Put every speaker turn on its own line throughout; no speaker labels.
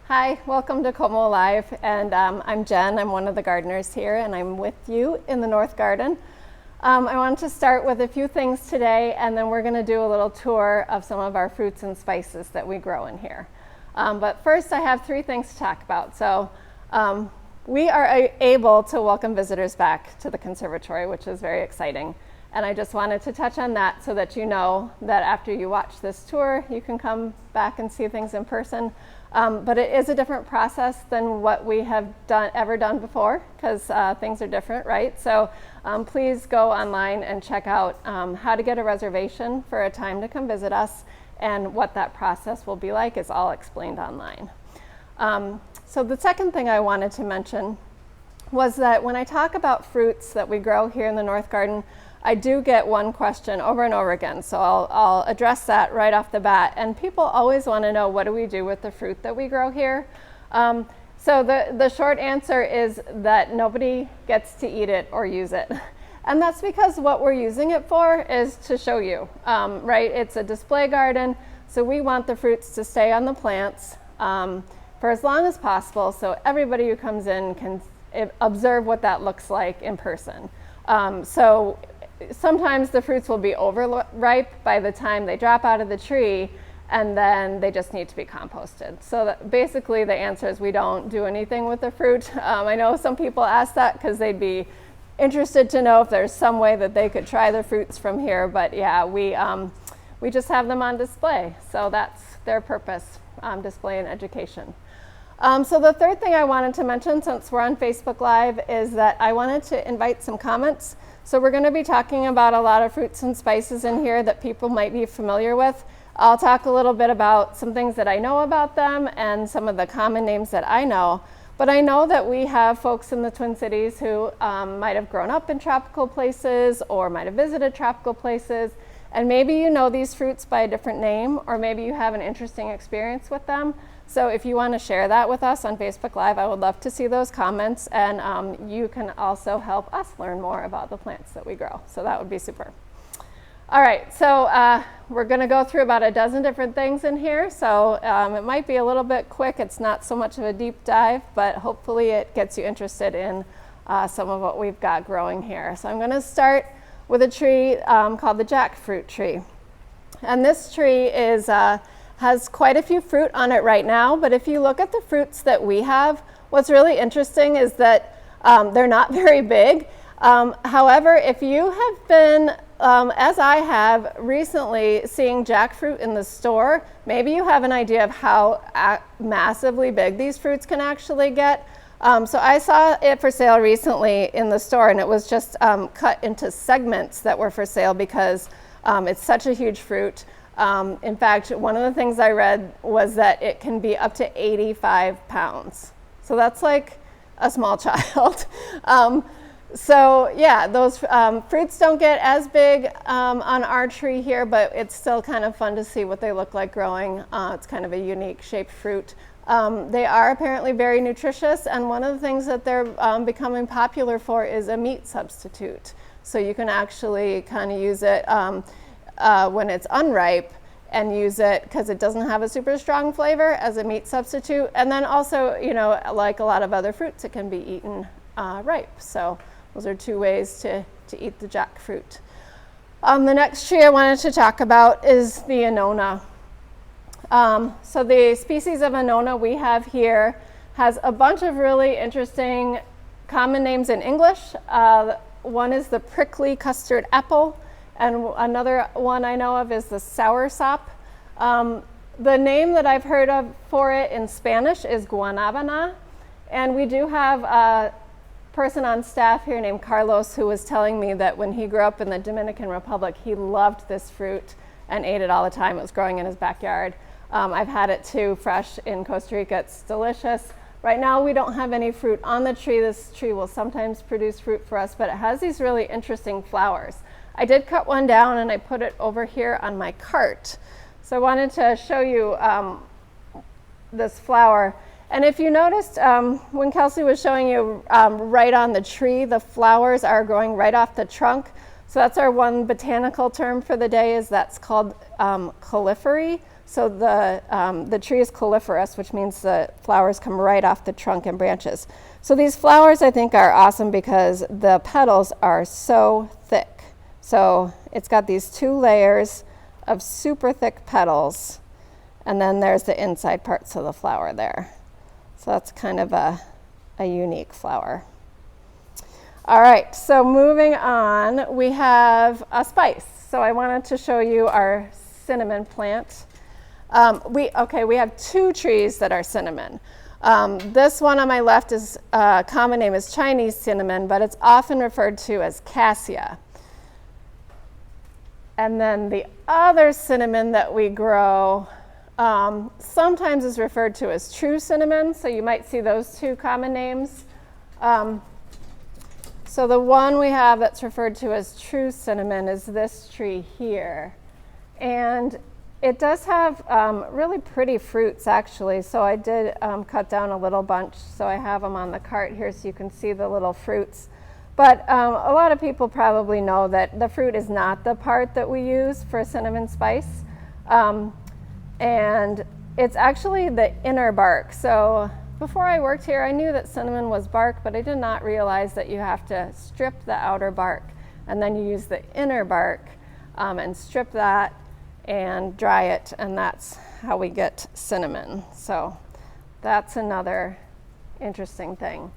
Hi, welcome to Como Live, and I'm Jen. I'm one of the gardeners here, and I'm with you in the North Garden. I wanted to start with a few things today, and then we're going to do a little tour of some of our fruits and spices that we grow in here. But first, I have three things to talk about. So we are able to welcome visitors back to the conservatory, which is very exciting. And I just wanted to touch on that so that you know that after you watch this tour, you can come back and see things in person. But it is a different process than what we have ever done before, because things are different, right? So please go online and check out how to get a reservation for a time to come visit us, and what that process will be like is all explained online. So the second thing I wanted to mention was that when I talk about fruits that we grow here in the North Garden, I do get one question over and over again, so I'll address that right off the bat. And people always want to know, what do we do with the fruit that we grow here? So the short answer is that nobody gets to eat it or use it. And that's because what we're using it for is to show you, right? It's a display garden, so we want the fruits to stay on the plants for as long as possible, so everybody who comes in can observe what that looks like in person. So sometimes the fruits will be overripe by the time they drop out of the tree, and then they just need to be composted. So basically the answer is we don't do anything with the fruit. I know some people ask that because they'd be interested to know if there's some way that they could try the fruits from here, but yeah, we just have them on display. So that's their purpose, display and education. So the third thing I wanted to mention, since we're on Facebook Live, is that I wanted to invite some comments. So we're going to be talking about a lot of fruits and spices in here that people might be familiar with. I'll talk a little bit about some things that I know about them and some of the common names that I know. But I know that we have folks in the Twin Cities who might have grown up in tropical places or might have visited tropical places. And maybe you know these fruits by a different name, or maybe you have an interesting experience with them. So if you want to share that with us on Facebook Live, I would love to see those comments, and you can also help us learn more about the plants that we grow. So that would be super. All right, so we're going to go through about a dozen different things in here. So it might be a little bit quick. It's not so much of a deep dive, but hopefully it gets you interested in some of what we've got growing here. So I'm going to start with a tree called the Jackfruit Tree. And this tree has quite a few fruit on it right now, but if you look at the fruits that we have, what's really interesting is that they're not very big. However, if you have been, as I have recently, seeing jackfruit in the store, maybe you have an idea of how massively big these fruits can actually get. So I saw it for sale recently in the store, and it was just cut into segments that were for sale because it's such a huge fruit. In fact, one of the things I read was that it can be up to 85 pounds. So that's like a small child. So yeah, those fruits don't get as big on our tree here, but it's still kind of fun to see what they look like growing. It's kind of a unique shaped fruit. They are apparently very nutritious, and one of the things that they're becoming popular for is a meat substitute. So you can actually kind of use it when it's unripe, and use it because it doesn't have a super strong flavor as a meat substitute. And then also, you know, like a lot of other fruits, it can be eaten ripe. So those are two ways to eat the jackfruit. The next tree I wanted to talk about is the annona. So the species of annona we have here has a bunch of really interesting common names in English. One is the prickly custard apple, and another one I know of is the soursop. The name that I've heard of for it in Spanish is guanábana, and we do have a person on staff here named Carlos who was telling me that when he grew up in the Dominican Republic, he loved this fruit and ate it all the time. It was growing in his backyard. I've had it too, fresh in Costa Rica. It's delicious. Right now we don't have any fruit on the tree. This tree will sometimes produce fruit for us, but it has these really interesting flowers. I did cut one down and I put it over here on my cart. So I wanted to show you this flower. And if you noticed, when Kelsey was showing you right on the tree, the flowers are growing right off the trunk. So that's our one botanical term for the day, is that's called caulifery. So the tree is coliferous, which means the flowers come right off the trunk and branches. So these flowers I think are awesome because the petals are so thick. So it's got these 2 layers of super thick petals, and then there's the inside parts of the flower there. So that's kind of a unique flower. All right, so moving on, we have a spice. So I wanted to show you our cinnamon plant. We have 2 trees that are cinnamon. This one on my left is common name is Chinese cinnamon, but it's often referred to as cassia. And then the other cinnamon that we grow sometimes is referred to as true cinnamon, so you might see those 2 common names. So the one we have that's referred to as true cinnamon is this tree here. And it does have really pretty fruits actually, so I did cut down a little bunch, so I have them on the cart here so you can see the little fruits. But a lot of people probably know that the fruit is not the part that we use for cinnamon spice. And it's actually the inner bark. So before I worked here, I knew that cinnamon was bark, but I did not realize that you have to strip the outer bark, and then you use the inner bark and strip that and dry it, and that's how we get cinnamon. So that's another interesting thing.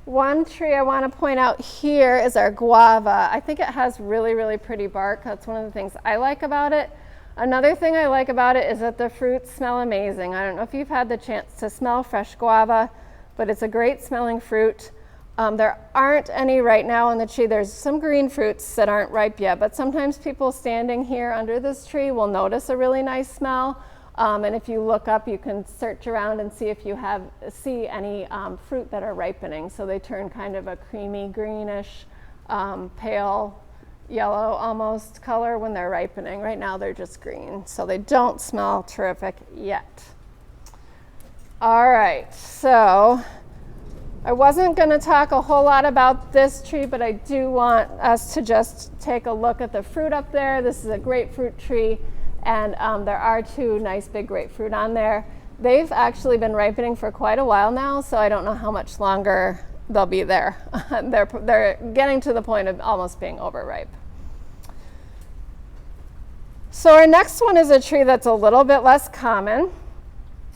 One tree I want to point out here is our guava. I think it has really, really pretty bark. That's one of the things I like about it. Another thing I like about it is that the fruits smell amazing. I don't know if you've had the chance to smell fresh guava, but it's a great smelling fruit. There aren't any right now on the tree. There's some green fruits that aren't ripe yet, but sometimes people standing here under this tree will notice a really nice smell. And if you look up, you can search around and see if you see any fruit that are ripening. So they turn kind of a creamy greenish, pale yellow almost color when they're ripening. Right now they're just green, so they don't smell terrific yet. All right, so I wasn't going to talk a whole lot about this tree, but I do want us to just take a look at the fruit up there. This is a grapefruit tree, and there are 2 nice big grapefruit on there. They've actually been ripening for quite a while now, so I don't know how much longer they'll be there. They're getting to the point of almost being overripe. So our next one is a tree that's a little bit less common,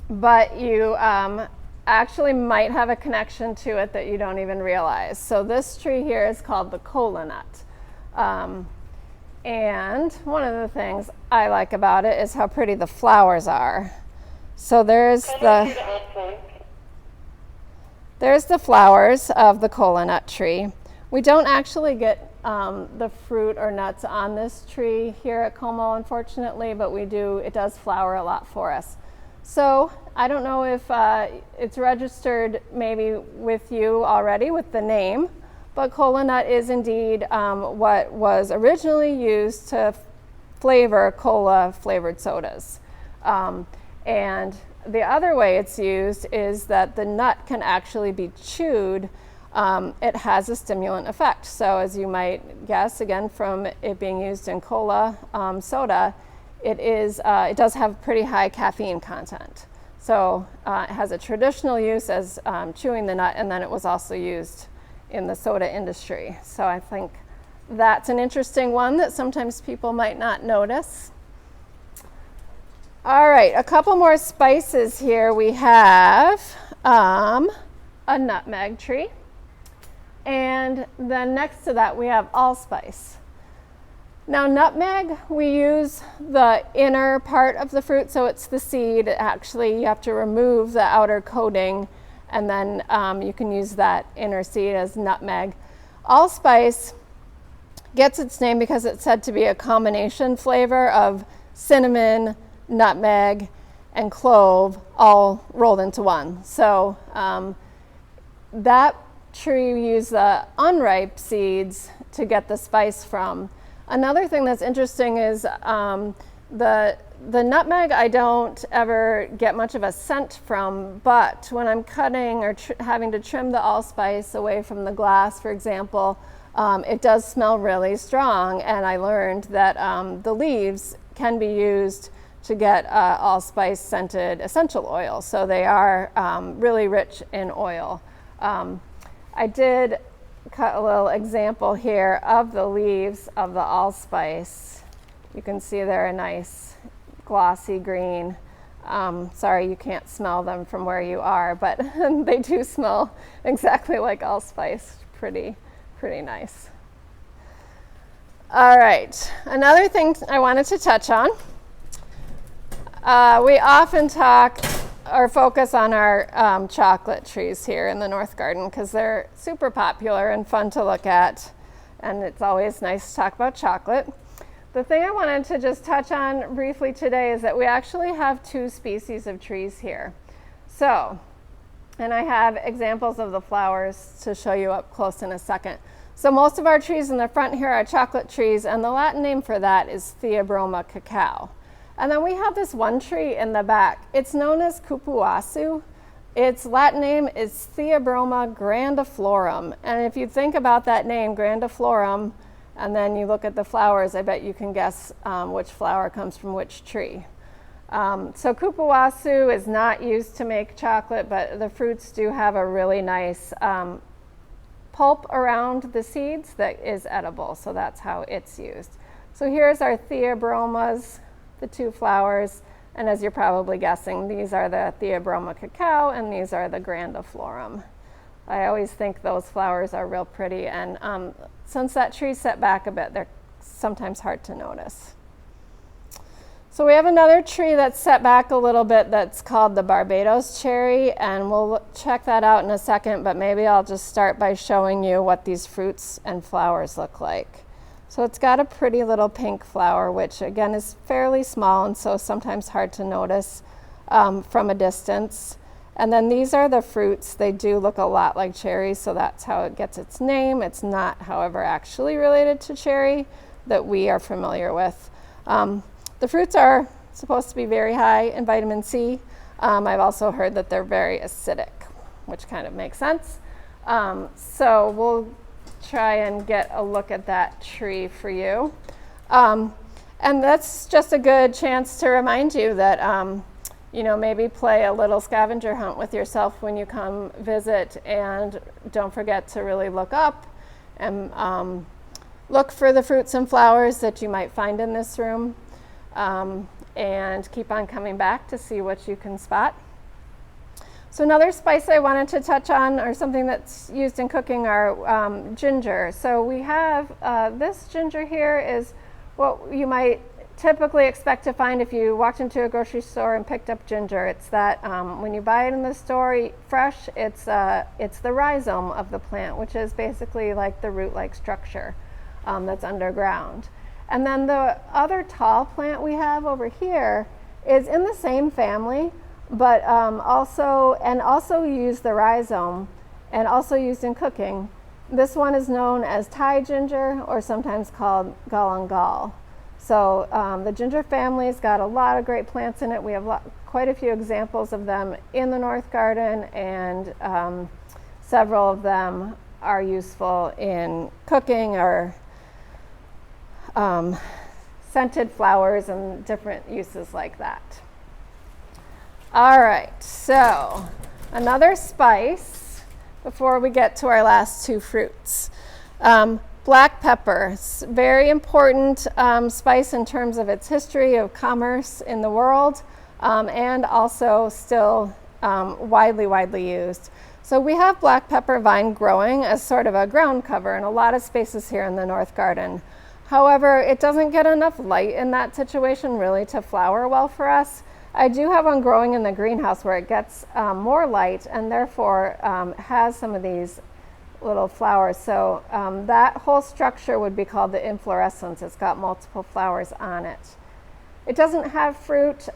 but you actually might have a connection to it that you don't even realize. So this tree here is called the Kola Nut. And one of the things I like about it is how pretty the flowers are. So there's the flowers of the Kola Nut tree. We don't actually get the fruit or nuts on this tree here at Como, unfortunately, but we do. It does flower a lot for us. So I don't know if it's registered maybe with you already with the name, but Kola Nut is indeed what was originally used to flavor cola flavored sodas. And the other way it's used is that the nut can actually be chewed. It has a stimulant effect. So as you might guess, again, from it being used in cola soda, it does have pretty high caffeine content. So it has a traditional use as chewing the nut, and then it was also used in the soda industry. So I think that's an interesting one that sometimes people might not notice. All right, a couple more spices here. We have a nutmeg tree, and then next to that we have allspice. Now nutmeg, we use the inner part of the fruit, so it's the seed. Actually, you have to remove the outer coating, and then you can use that inner seed as nutmeg. Allspice gets its name because it's said to be a combination flavor of cinnamon, nutmeg, and clove all rolled into one. So that tree we use the unripe seeds to get the spice from. Another thing that's interesting is the nutmeg I don't ever get much of a scent from, but when I'm cutting or having to trim the allspice away from the glass, for example, it does smell really strong, and I learned that the leaves can be used to get allspice scented essential oil. So they are really rich in oil. I did cut a little example here of the leaves of the allspice. You can see they're a nice glossy green. Sorry you can't smell them from where you are, but they do smell exactly like allspice. Pretty nice. All right, another thing I wanted to touch on. We often talk or focus on our chocolate trees here in the North Garden because they're super popular and fun to look at, and it's always nice to talk about chocolate. The thing I wanted to just touch on briefly today is that we actually have 2 species of trees here. So, and I have examples of the flowers to show you up close in a second. So most of our trees in the front here are chocolate trees, and the Latin name for that is Theobroma cacao. And then we have this one tree in the back. It's known as cupuaçu. Its Latin name is Theobroma Grandiflora. And if you think about that name, Grandiflorum, and then you look at the flowers, I bet you can guess which flower comes from which tree. So cupuaçu is not used to make chocolate, but the fruits do have a really nice pulp around the seeds that is edible, so that's how it's used. So here's our Theobromas, the 2 flowers, and as you're probably guessing, these are the Theobroma cacao and these are the Grandiflorum. I always think those flowers are real pretty, and since that tree's set back a bit, they're sometimes hard to notice. So we have another tree that's set back a little bit that's called the Barbados Cherry, and we'll check that out in a second, but maybe I'll just start by showing you what these fruits and flowers look like. So it's got a pretty little pink flower, which again is fairly small and so sometimes hard to notice from a distance. And then these are the fruits. They do look a lot like cherries, so that's how it gets its name. It's not, however, actually related to cherry that we are familiar with. The fruits are supposed to be very high in vitamin C. I've also heard that they're very acidic, which kind of makes sense. So we'll try and get a look at that tree for you. And that's just a good chance to remind you that maybe play a little scavenger hunt with yourself when you come visit, and don't forget to really look up and look for the fruits and flowers that you might find in this room, and keep on coming back to see what you can spot. So another spice I wanted to touch on, or something that's used in cooking, are ginger. So we have this ginger here is what you might typically expect to find if you walked into a grocery store and picked up ginger. It's that when you buy it in the store fresh, it's the rhizome of the plant, which is basically like the root-like structure that's underground. And then the other tall plant we have over here is in the same family, but also use the rhizome and also used in cooking. This one is known as Thai ginger, or sometimes called galangal. So the ginger family's got a lot of great plants in it. We have quite a few examples of them in the North Garden, and several of them are useful in cooking or scented flowers and different uses like that. All right, so another spice before we get to our last 2 fruits. Black pepper, very important spice in terms of its history of commerce in the world, and also still widely used. So we have black pepper vine growing as sort of a ground cover in a lot of spaces here in the North Garden. However, it doesn't get enough light in that situation really to flower well for us. I do have one growing in the greenhouse where it gets more light and therefore has some of these little flowers. So that whole structure would be called the inflorescence. It's got multiple flowers on it. It doesn't have fruit.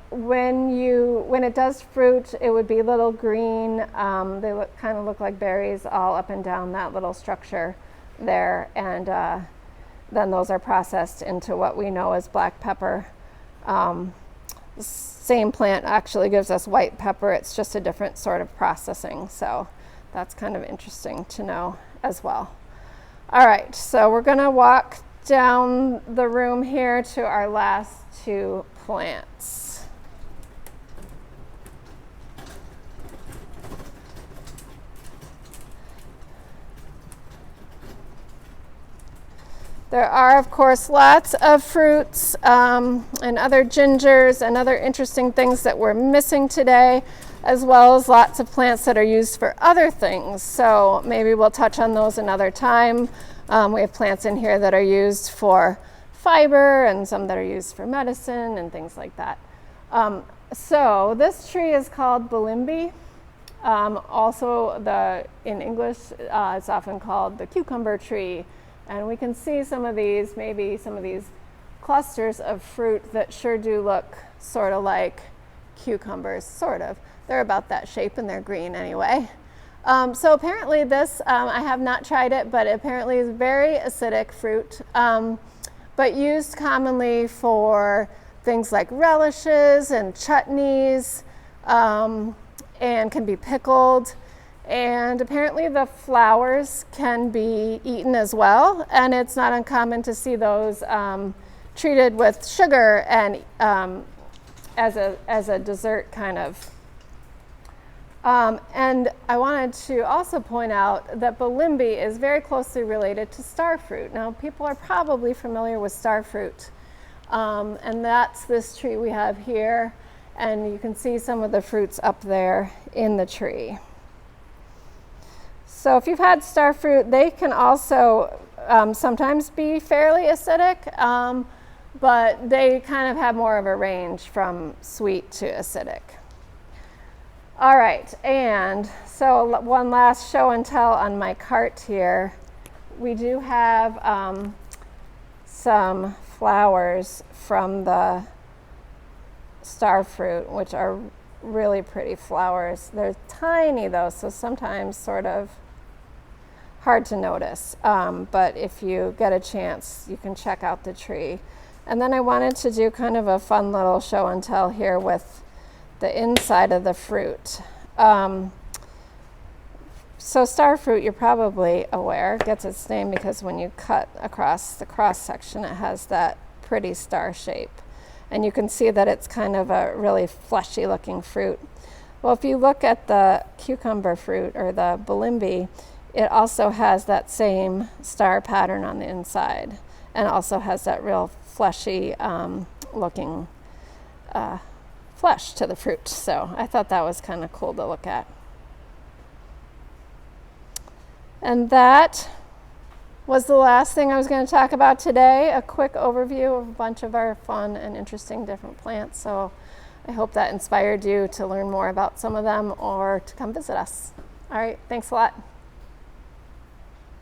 When it does fruit, it would be little green. They kind of look like berries all up and down that little structure there. And then those are processed into what we know as black pepper. The same plant actually gives us white pepper. It's just a different sort of processing. So that's kind of interesting to know as well. All right, so we're going to walk down the room here to our last 2 plants. There are, of course, lots of fruits and other gingers and other interesting things that we're missing today, as well as lots of plants that are used for other things. So maybe we'll touch on those another time. We have plants in here that are used for fiber and some that are used for medicine and things like that. So this tree is called Bulimbi. Also, in English, it's often called the cucumber tree. And we can see maybe some of these clusters of fruit that sure do look sort of like cucumbers, sort of. They're about that shape and they're green anyway. So apparently this, I have not tried it, but apparently is very acidic fruit, but used commonly for things like relishes and chutneys, and can be pickled. And apparently the flowers can be eaten as well, and it's not uncommon to see those treated with sugar and as a dessert kind of. And I wanted to also point out that Bulimbi is very closely related to starfruit. Now, people are probably familiar with starfruit, and that's this tree we have here, and you can see some of the fruits up there in the tree. So if you've had starfruit, they can also sometimes be fairly acidic, but they kind of have more of a range from sweet to acidic. All right, and so one last show and tell on my cart here. We do have some flowers from the starfruit, which are really pretty flowers. They're tiny though, so sometimes sort of hard to notice, but if you get a chance, you can check out the tree. And then I wanted to do kind of a fun little show and tell here with the inside of the fruit. So starfruit, you're probably aware, gets its name because when you cut across the cross section, it has that pretty star shape. And you can see that it's kind of a really fleshy looking fruit. Well, if you look at the cucumber fruit or the Bulimbi, it also has that same star pattern on the inside and also has that real fleshy looking flesh to the fruit. So I thought that was kind of cool to look at. And that was the last thing I was going to talk about today, a quick overview of a bunch of our fun and interesting different plants. So I hope that inspired you to learn more about some of them or to come visit us. All right, thanks a lot.